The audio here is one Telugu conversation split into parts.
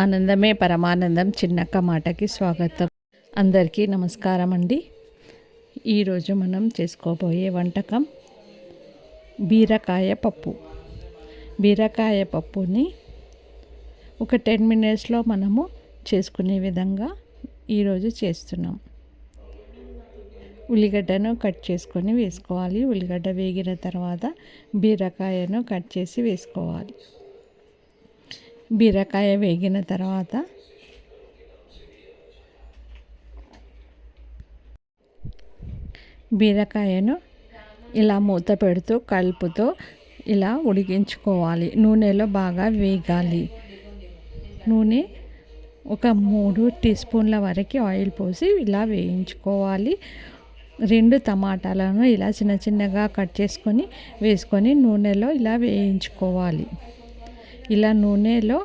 ఆనందమే పరమానందం చిన్నక్క మాటకి స్వాగతం. అందరికీ నమస్కారం అండి. ఈరోజు మనం చేసుకోబోయే వంటకం బీరకాయ పప్పు. బీరకాయ పప్పుని ఒక 10 మినిట్స్లో మనము చేసుకునే విధంగా ఈరోజు చేస్తున్నాం. ఉల్లిగడ్డను కట్ చేసుకొని వేసుకోవాలి. ఉల్లిగడ్డ వేగిన తర్వాత బీరకాయను కట్ చేసి వేసుకోవాలి. బీరకాయ వేగిన తర్వాత బీరకాయను ఇలా మూత పెడుతూ కలుపుతూ ఇలా ఉడికించుకోవాలి. నూనెలో బాగా వేగాలి. నూనె ఒక 3 టీ స్పూన్ల వరకు ఆయిల్ పోసి ఇలా వేయించుకోవాలి. 2 టమాటాలను ఇలా చిన్న చిన్నగా కట్ చేసుకొని వేసుకొని నూనెలో ఇలా వేయించుకోవాలి. ఇలా నూనెలో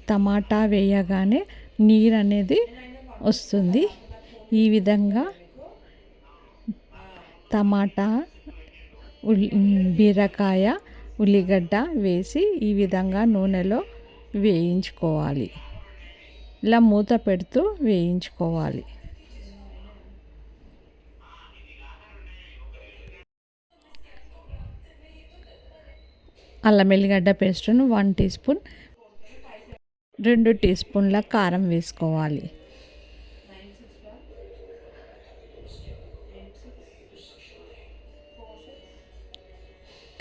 టమాటా వేయగానే నీరు అనేది వస్తుంది. ఈ విధంగా టమాటా బీరకాయ ఉల్లిగడ్డ వేసి ఈ విధంగా నూనెలో వేయించుకోవాలి. ఇలా మూత పెడుతూ వేయించుకోవాలి. అల్లం వెల్లిగడ్డ పేస్టును 1 టీ స్పూన్, 2 టీ స్పూన్ల కారం వేసుకోవాలి.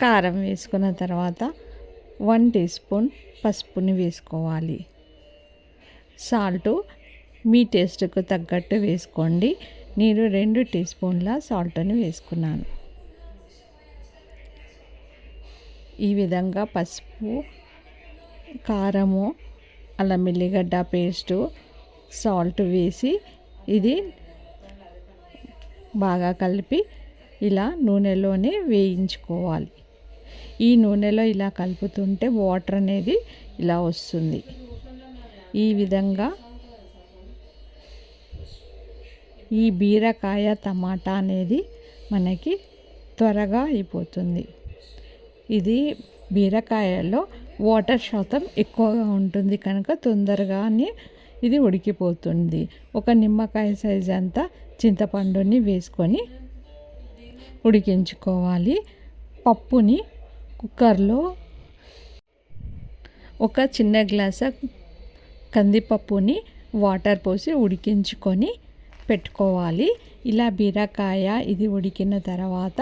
కారం వేసుకున్న తర్వాత 1 టీ స్పూన్ పసుపుని వేసుకోవాలి. సాల్టు మీ టేస్ట్కు తగ్గట్టు వేసుకోండి. నేను 2 టీ స్పూన్ల సాల్ట్ని వేసుకున్నాను. ఈ విధంగా పసుపు, కారము, అల్లం వెల్లిగడ్డ పేస్టు, సాల్ట్ వేసి ఇది బాగా కలిపి ఇలా నూనెలోనే వేయించుకోవాలి. ఈ నూనెలో ఇలా కలుపుతుంటే వాటర్ అనేది ఇలా వస్తుంది. ఈ విధంగా ఈ బీరకాయ టమాటా అనేది మనకి త్వరగా అయిపోతుంది. ఇది బీరకాయలో వాటర్ శాతం ఎక్కువగా ఉంటుంది కనుక తొందరగానే ఇది ఉడికిపోతుంది. ఒక నిమ్మకాయ సైజ్ అంతా చింతపండుని వేసుకొని ఉడికించుకోవాలి. పప్పుని కుక్కర్లో ఒక చిన్న గ్లాసు కందిపప్పుని వాటర్ పోసి ఉడికించుకొని పెట్టుకోవాలి. ఇలా బీరకాయ ఇది ఉడికిన తర్వాత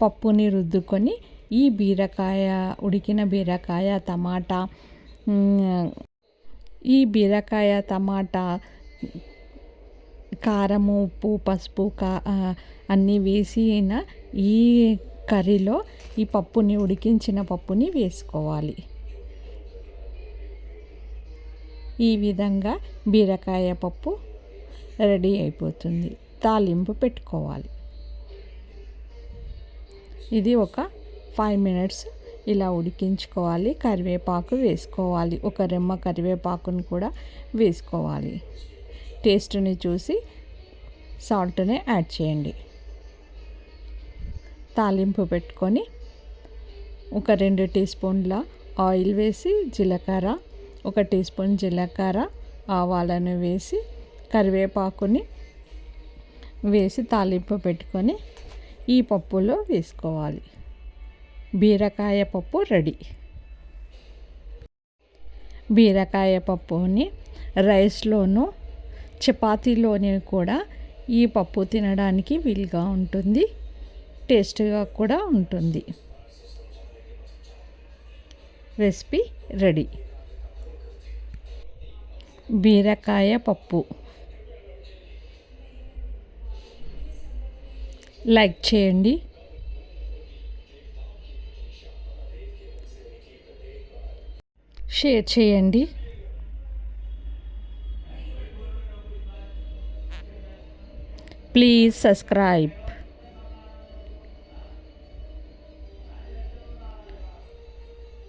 పప్పుని రుద్దుకొని ఈ ఉడికిన బీరకాయ టమాటా కారము, ఉప్పు, పసుపు అన్నీ వేసిన ఈ కర్రీలో ఈ పప్పుని ఉడికించిన పప్పుని వేసుకోవాలి. ఈ విధంగా బీరకాయ పప్పు రెడీ అయిపోతుంది. తాలింపు పెట్టుకోవాలి. ఇది ఒక 5 మినిట్స్ ఇలా ఉడికించుకోవాలి. కరివేపాకు వేసుకోవాలి. ఒక రెమ్మ కరివేపాకును కూడా వేసుకోవాలి. టేస్ట్ని చూసి సాల్ట్ని యాడ్ చేయండి. తాలింపు పెట్టుకొని ఒక 2 టీ స్పూన్ల ఆయిల్ వేసి జీలకర్ర, 1 టీ స్పూన్ జీలకర్ర, ఆవాలను వేసి కరివేపాకుని వేసి తాలింపు పెట్టుకొని ఈ పప్పులో వేసుకోవాలి. బీరకాయ పప్పు రెడీ. బీరకాయ పప్పుని రైస్లోను చపాతీలోని కూడా ఈ పప్పు తినడానికి వీలుగా ఉంటుంది. టేస్ట్గా కూడా ఉంటుంది. Recipe ready. బీరకాయ పప్పు లైక్ చేయండి. షేర్ చేయండి. Please subscribe.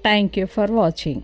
Thank you for watching.